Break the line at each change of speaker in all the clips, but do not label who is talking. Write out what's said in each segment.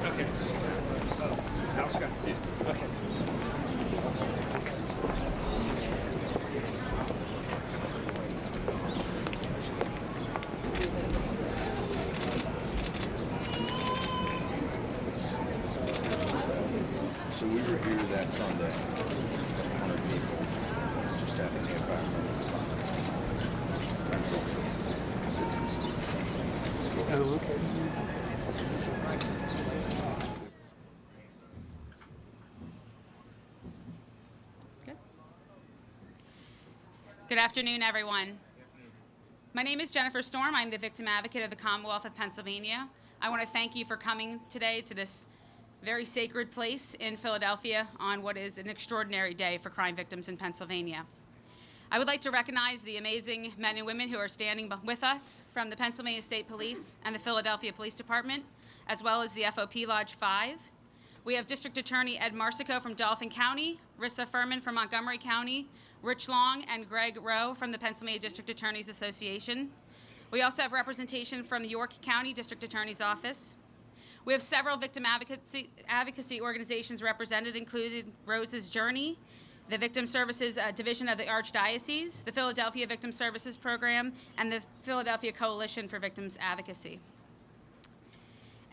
Okay. Now it's good. Okay.
So we were here that Sunday, 100 people, just having the environmental science.
Oh, okay.
Good afternoon, everyone. My name is Jennifer Storm. I'm the victim advocate of the Commonwealth of Pennsylvania. I want to thank you for coming today to this very sacred place in Philadelphia on what is an extraordinary day for crime victims in Pennsylvania. I would like to recognize the amazing men and women who are standing with us from the Pennsylvania State Police and the Philadelphia Police Department, as well as the FOP Lodge 5. We have District Attorney Ed Marsico from Dauphin County, Rissa Furman from Montgomery County, Rich Long and Greg Rowe from the Pennsylvania District Attorneys Association. We also have representation from the York County District Attorney's Office. We have several victim advocacy organizations represented, including Rose's Journey, the Victim Services Division of the Archdiocese, the Philadelphia Victim Services Program, and the Philadelphia Coalition for Victims Advocacy.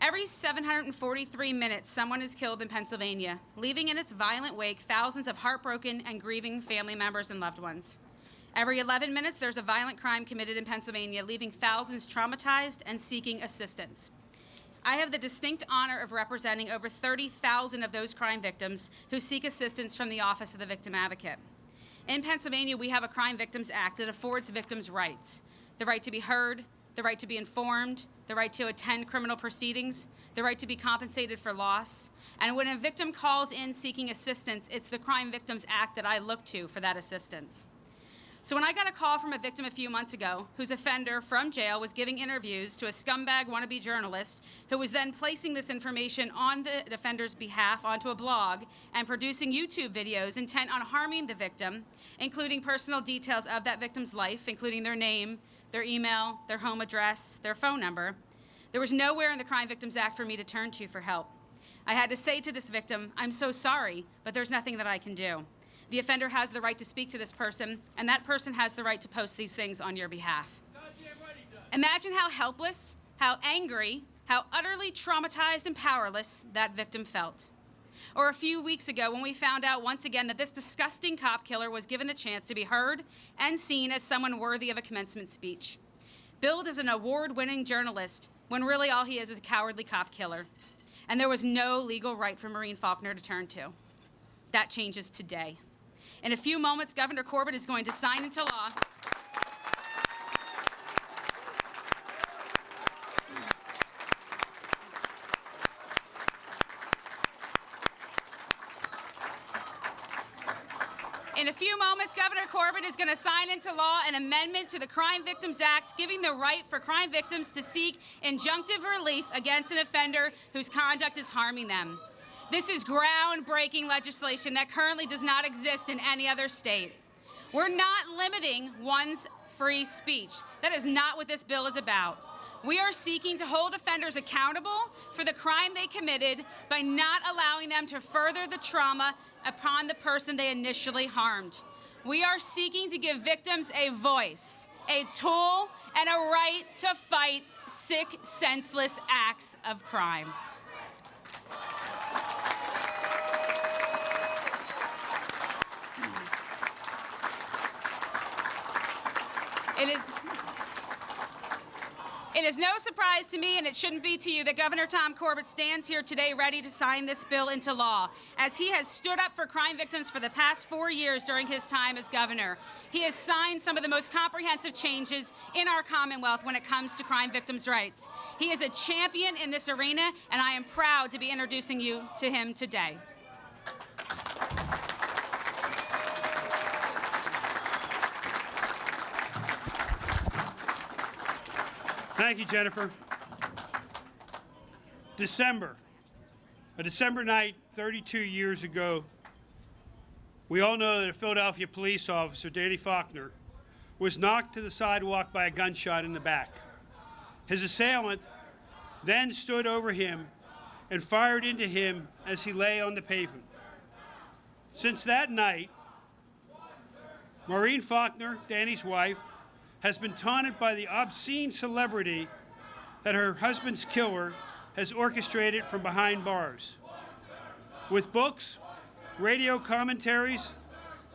Every 743 minutes, someone is killed in Pennsylvania, leaving in its violent wake thousands of heartbroken and grieving family members and loved ones. Every 11 minutes, there's a violent crime committed in Pennsylvania, leaving thousands traumatized and seeking assistance. I have the distinct honor of representing over 30,000 of those crime victims who seek assistance from the Office of the Victim Advocate. In Pennsylvania, we have a Crime Victims Act that affords victims rights: the right to be heard, the right to be informed, the right to attend criminal proceedings, the right to be compensated for loss. And when a victim calls in seeking assistance, it's the Crime Victims Act that I look to for that assistance. So when I got a call from a victim a few months ago whose offender from jail was giving interviews to a scumbag wannabe journalist who was then placing this information on the offender's behalf onto a blog and producing YouTube videos intent on harming the victim, including personal details of that victim's life, including their name, their email, their home address, their phone number, there was nowhere in the Crime Victims Act for me to turn to for help. I had to say to this victim, "I'm so sorry, but there's nothing that I can do. The offender has the right to speak to this person, and that person has the right to post these things on your behalf." Imagine how helpless, how angry, how utterly traumatized and powerless that victim felt. Or a few weeks ago when we found out once again that this disgusting cop killer was given the chance to be heard and seen as someone worthy of a commencement speech. Billed as an award-winning journalist when really all he is a cowardly cop killer. And there was no legal right for Maureen Faulkner to turn to. That changes today. In a few moments, Governor Corbett is going to sign into law Governor Corbett is going to sign into law an amendment to the Crime Victims Act, giving the right for crime victims to seek injunctive relief against an offender whose conduct is harming them. This is groundbreaking legislation that currently does not exist in any other state. We're not limiting one's free speech. That is not what this bill is about. We are seeking to hold offenders accountable for the crime they committed by not allowing them to further the trauma upon the person they initially harmed. We are seeking to give victims a voice, a tool, and a right to fight sick, senseless acts of crime. It is no surprise to me, and it shouldn't be to you, that Governor Tom Corbett stands here today ready to sign this bill into law, as he has stood up for crime victims for the past 4 years during his time as governor. He has signed some of the most comprehensive changes in our Commonwealth when it comes to crime victims' rights. He is a champion in this arena, and I am proud to be introducing you to him today.
Thank you, Jennifer. A December night 32 years ago, we all know that a Philadelphia police officer, Danny Faulkner, was knocked to the sidewalk by a gunshot in the back. His assailant then stood over him and fired into him as he lay on the pavement. Since that night, Maureen Faulkner, Danny's wife, has been taunted by the obscene celebrity that her husband's killer has orchestrated from behind bars. With books, radio commentaries,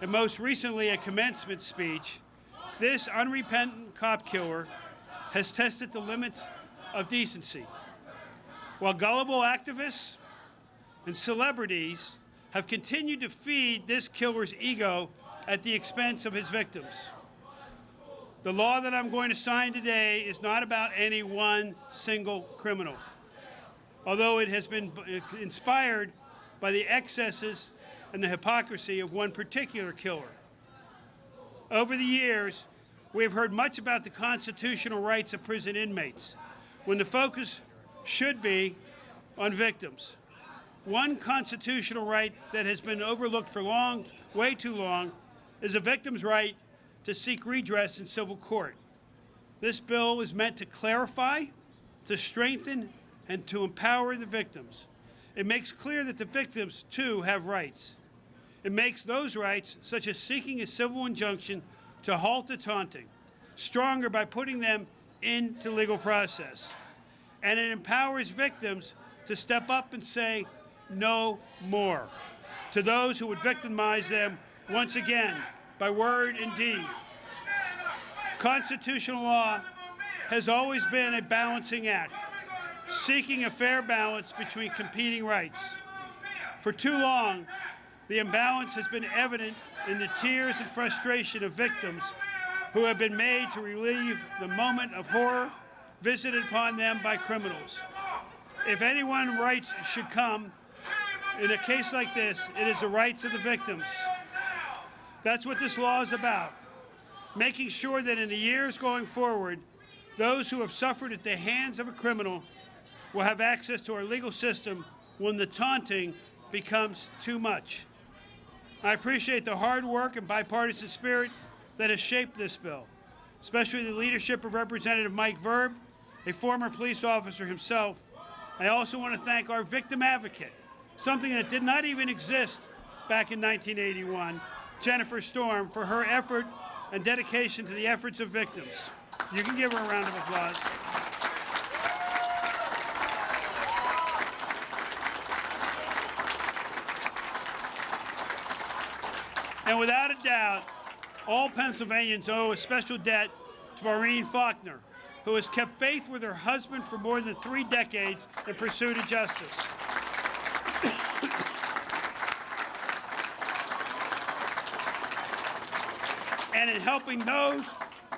and most recently a commencement speech, this unrepentant cop killer has tested the limits of decency. While gullible activists and celebrities have continued to feed this killer's ego at the expense of his victims. The law that I'm going to sign today is not about any one single criminal, although it has been inspired by the excesses and the hypocrisy of one particular killer. Over the years, we have heard much about the constitutional rights of prison inmates, when the focus should be on victims. One constitutional right that has been overlooked for way too long, is a victim's right to seek redress in civil court. This bill is meant to clarify, to strengthen, and to empower the victims. It makes clear that the victims, too, have rights. It makes those rights, such as seeking a civil injunction to halt the taunting, stronger by putting them into legal process. And it empowers victims to step up and say, no more, to those who would victimize them once again by word and deed. Constitutional law has always been a balancing act, seeking a fair balance between competing rights. For too long, the imbalance has been evident in the tears and frustration of victims who have been made to relieve the moment of horror visited upon them by criminals. If anyone's rights should come in a case like this, it is the rights of the victims. That's what this law is about, making sure that in the years going forward, those who have suffered at the hands of a criminal will have access to our legal system when the taunting becomes too much. I appreciate the hard work and bipartisan spirit that has shaped this bill, especially the leadership of Representative Mike Vereb, a former police officer himself. I also want to thank our victim advocate, something that did not even exist back in 1981, Jennifer Storm, for her effort and dedication to the efforts of victims. You can give her a round of applause. And without a doubt, all Pennsylvanians owe a special debt to Maureen Faulkner, who has kept faith with her husband for more than 3 decades in pursuit of justice. And in helping those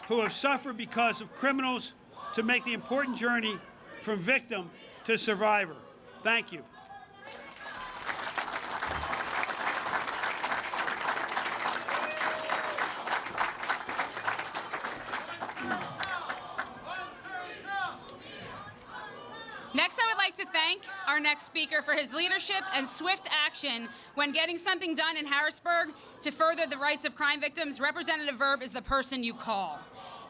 who have suffered because of criminals to make the important journey from victim to survivor. Thank you.
Next, I would like to thank our next speaker for his leadership and swift action when getting something done in Harrisburg to further the rights of crime victims. Representative Vereb is the person you call.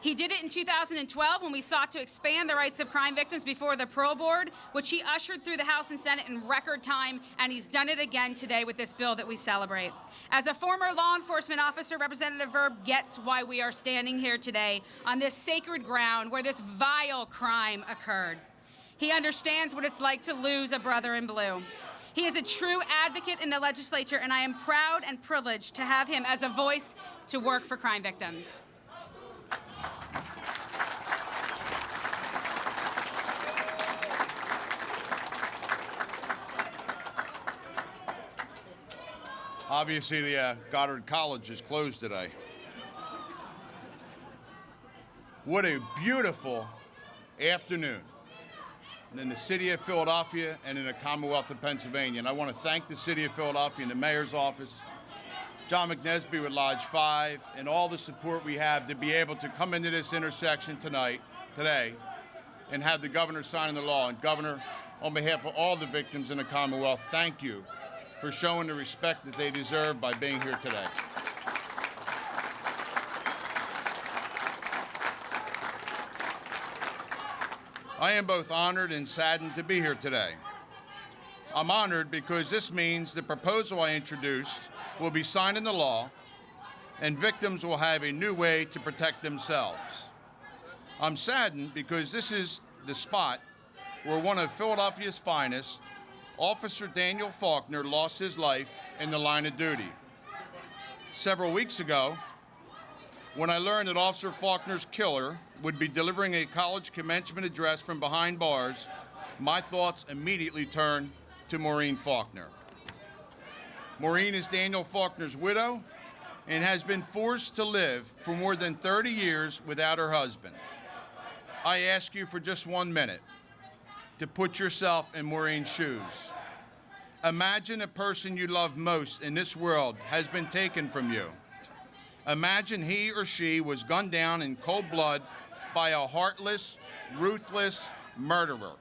He did it in 2012 when we sought to expand the rights of crime victims before the Parole Board, which he ushered through the House and Senate in record time, and he's done it again today with this bill that we celebrate. As a former law enforcement officer, Representative Vereb gets why we are standing here today on this sacred ground where this vile crime occurred. He understands what it's like to lose a brother in blue. He is a true advocate in the legislature, and I am proud and privileged to have him as a voice to work for crime victims.
Obviously, the Goddard College is closed today. What a beautiful afternoon in the city of Philadelphia and in the Commonwealth of Pennsylvania. And I want to thank the city of Philadelphia and the mayor's office, John McNesby with Lodge 5, and all the support we have to be able to come into this intersection today, and have the governor sign the law. And Governor, on behalf of all the victims in the Commonwealth, thank you for showing the respect that they deserve by being here today. I am both honored and saddened to be here today. I'm honored because this means the proposal I introduced will be signed into law and victims will have a new way to protect themselves. I'm saddened because this is the spot where one of Philadelphia's finest, Officer Daniel Faulkner, lost his life in the line of duty. Several weeks ago, when I learned that Officer Faulkner's killer would be delivering a college commencement address from behind bars, my thoughts immediately turned to Maureen Faulkner. Maureen is Daniel Faulkner's widow and has been forced to live for more than 30 years without her husband. I ask you for just 1 minute to put yourself in Maureen's shoes. Imagine a person you love most in this world has been taken from you. Imagine he or she was gunned down in cold blood by a heartless, ruthless murderer.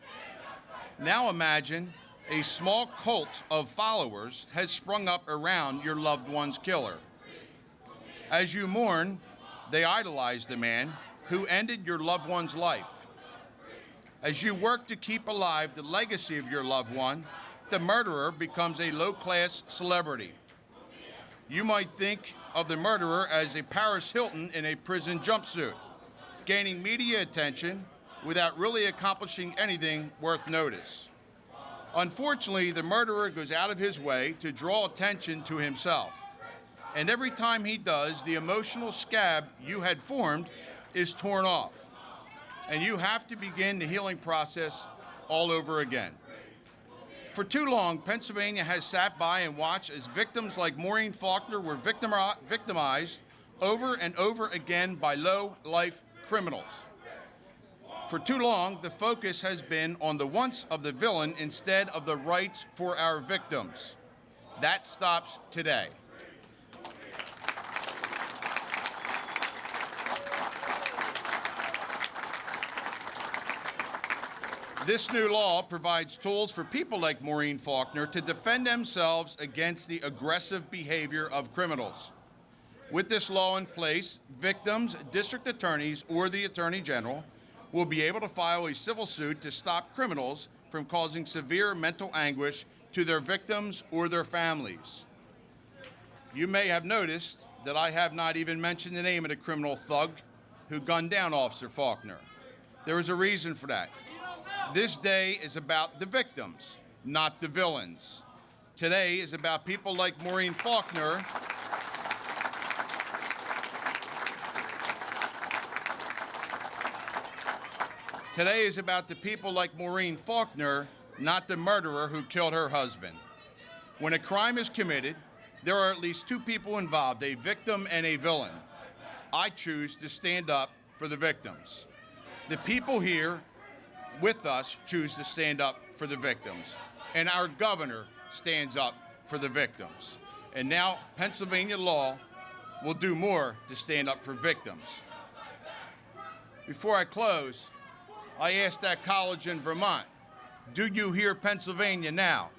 Now imagine a small cult of followers has sprung up around your loved one's killer. As you mourn, they idolize the man who ended your loved one's life. As you work to keep alive the legacy of your loved one, the murderer becomes a low-class celebrity. You might think of the murderer as a Paris Hilton in a prison jumpsuit, gaining media attention without really accomplishing anything worth notice. Unfortunately, the murderer goes out of his way to draw attention to himself. And every time he does, the emotional scab you had formed is torn off. And you have to begin the healing process all over again. For too long, Pennsylvania has sat by and watched as victims like Maureen Faulkner were victimized over and over again by low-life criminals. For too long, the focus has been on the wants of the villain instead of the rights for our victims. That stops today. This new law provides tools for people like Maureen Faulkner to defend themselves against the aggressive behavior of criminals. With this law in place, victims, district attorneys, or the Attorney General will be able to file a civil suit to stop criminals from causing severe mental anguish to their victims or their families. You may have noticed that I have not even mentioned the name of the criminal thug who gunned down Officer Faulkner. There is a reason for that. This day is about the victims, not the villains. Today is about people like Maureen Faulkner Today is about the people like Maureen Faulkner, not the murderer who killed her husband. When a crime is committed, there are at least two people involved, a victim and a villain. I choose to stand up for the victims. The people here with us choose to stand up for the victims. And our governor stands up for the victims. And now Pennsylvania law will do more to stand up for victims. Before I close, I asked that college in Vermont, do you hear Pennsylvania now?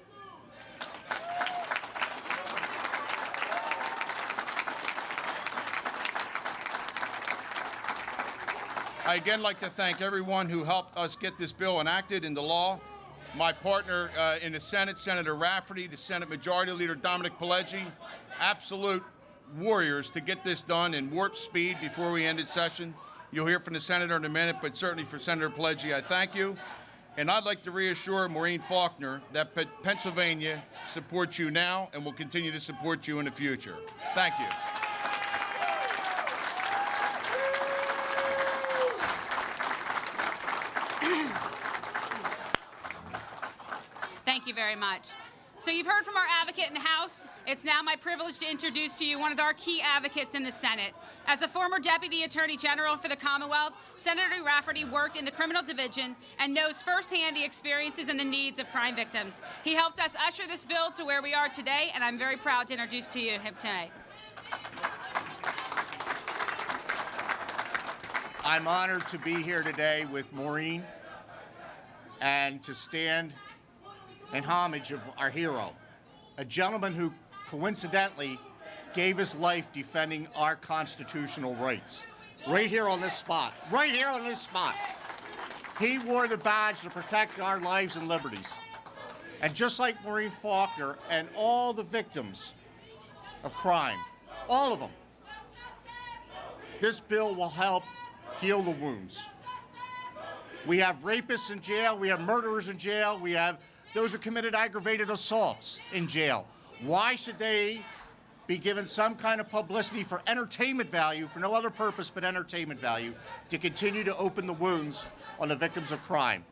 I again like to thank everyone who helped us get this bill enacted into law. My partner in the Senate, Senator Rafferty, the Senate Majority Leader Dominic Pileggi, absolute warriors to get this done in warp speed before we ended session. You'll hear from the Senator in a minute, but certainly for Senator Pileggi, I thank you. And I'd like to reassure Maureen Faulkner that Pennsylvania supports you now and will continue to support you in the future. Thank you.
Thank you very much. So you've heard from our advocate in the House. It's now my privilege to introduce to you one of our key advocates in the Senate. As a former Deputy Attorney General for the Commonwealth, Senator Rafferty worked in the criminal division and knows firsthand the experiences and the needs of crime victims. He helped us usher this bill to where we are today, and I'm very proud to introduce to you him today.
I'm honored to be here today with Maureen and to stand in homage of our hero, a gentleman who coincidentally gave his life defending our constitutional rights. Right here on this spot. Right here on this spot. He wore the badge to protect our lives and liberties. And just like Maureen Faulkner and all the victims of crime, all of them, this bill will help heal the wounds. We have rapists in jail, we have murderers in jail, we have those who committed aggravated assaults in jail. Why should they be given some kind of publicity for entertainment value, for no other purpose but entertainment value, to continue to open the wounds on the victims of crime?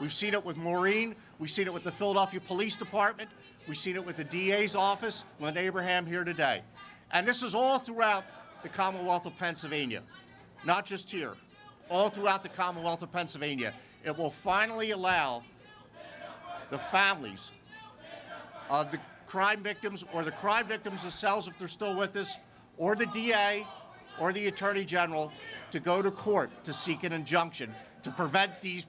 We've seen it with Maureen, we've seen it with the Philadelphia Police Department, we've seen it with the DA's office, Lynn Abraham here today. And this is all throughout the Commonwealth of Pennsylvania, not just here, all throughout the Commonwealth of Pennsylvania. It will finally allow the families of the crime victims, or the crime victims themselves if they're still with us, or the DA or the Attorney General, to go to court to seek an injunction to prevent these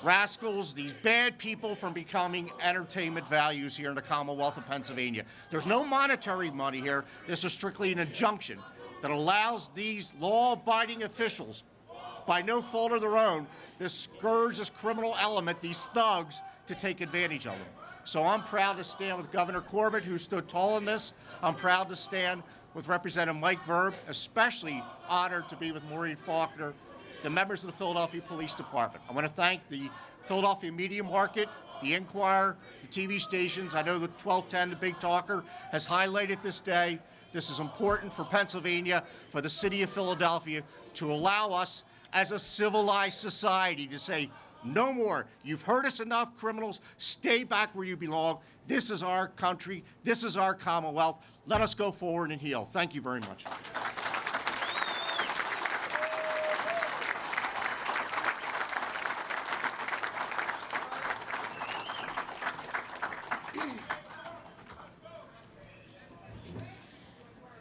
rascals, these bad people, from becoming entertainment values here in the Commonwealth of Pennsylvania. There's no monetary money here. This is strictly an injunction that allows these law-abiding officials, by no fault of their own, this scourge, this criminal element, these thugs, to take advantage of them. So I'm proud to stand with Governor Corbett, who stood tall in this. I'm proud to stand with Representative Mike Vereb, especially honored to be with Maureen Faulkner, the members of the Philadelphia Police Department. I want to thank the Philadelphia Media Market, the Inquirer, the TV stations. I know the 1210, the Big Talker, has highlighted this day. This is important for Pennsylvania, for the city of Philadelphia, to allow us as a civilized society to say, no more. You've heard us enough, criminals. Stay back where you belong. This is our country. This is our Commonwealth. Let us go forward and heal. Thank you very much.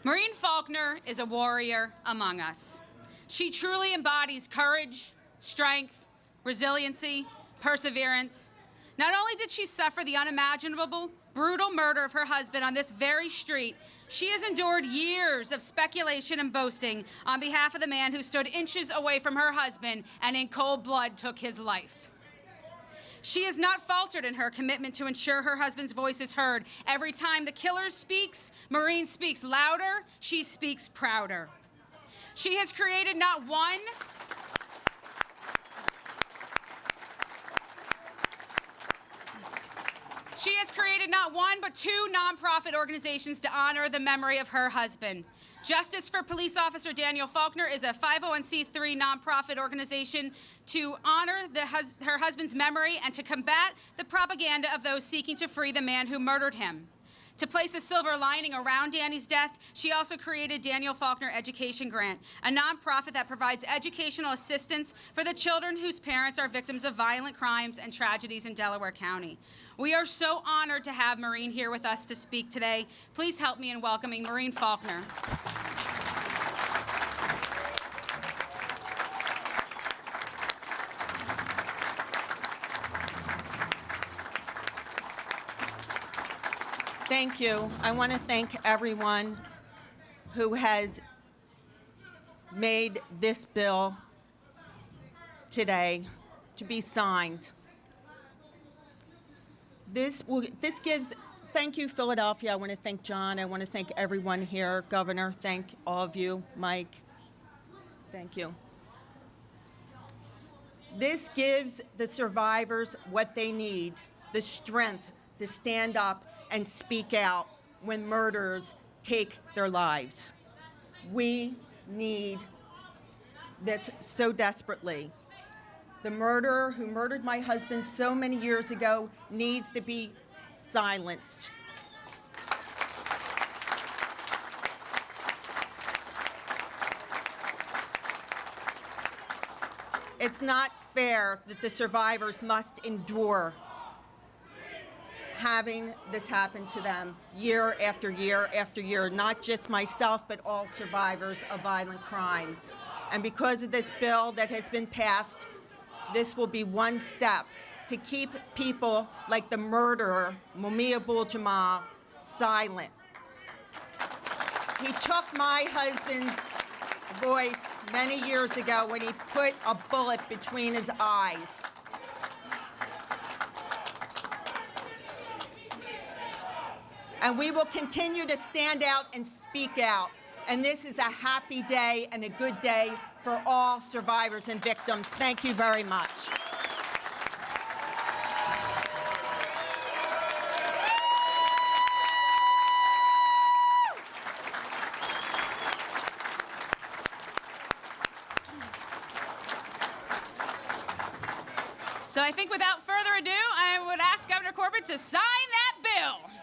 Maureen Faulkner is a warrior among us. She truly embodies courage, strength, resiliency, perseverance. Not only did she suffer the unimaginable, brutal murder of her husband on this very street, she has endured years of speculation and boasting on behalf of the man who stood inches away from her husband and in cold blood took his life. She has not faltered in her commitment to ensure her husband's voice is heard. Every time the killer speaks, Maureen speaks louder, she speaks prouder. She has created not one, but two nonprofit organizations to honor the memory of her husband. Justice for Police Officer Daniel Faulkner is a 501c3 nonprofit organization to honor her husband's memory and to combat the propaganda of those seeking to free the man who murdered him. To place a silver lining around Danny's death, she also created Daniel Faulkner Education Grant, a nonprofit that provides educational assistance for the children whose parents are victims of violent crimes and tragedies in Delaware County. We are so honored to have Maureen here with us to speak today. Please help me in welcoming Maureen Faulkner.
Thank you. I want to thank everyone who has made this bill today to be signed. Thank you, Philadelphia. I want to thank John. I want to thank everyone here. Governor, thank all of you. Mike, thank you. This gives the survivors what they need, the strength to stand up and speak out when murderers take their lives. We need this so desperately. The murderer who murdered my husband so many years ago needs to be silenced. It's not fair that the survivors must endure having this happen to them year after year after year, not just myself, but all survivors of violent crime. And because of this bill that has been passed, this will be one step to keep people like the murderer, Mumia Abdul-Jamal, silent. He took my husband's voice many years ago when he put a bullet between his eyes. And we will continue to stand out and speak out. And this is a happy day and a good day for all survivors and victims. Thank you very much.
So I think without further ado, I would ask Governor Corbett to sign that bill.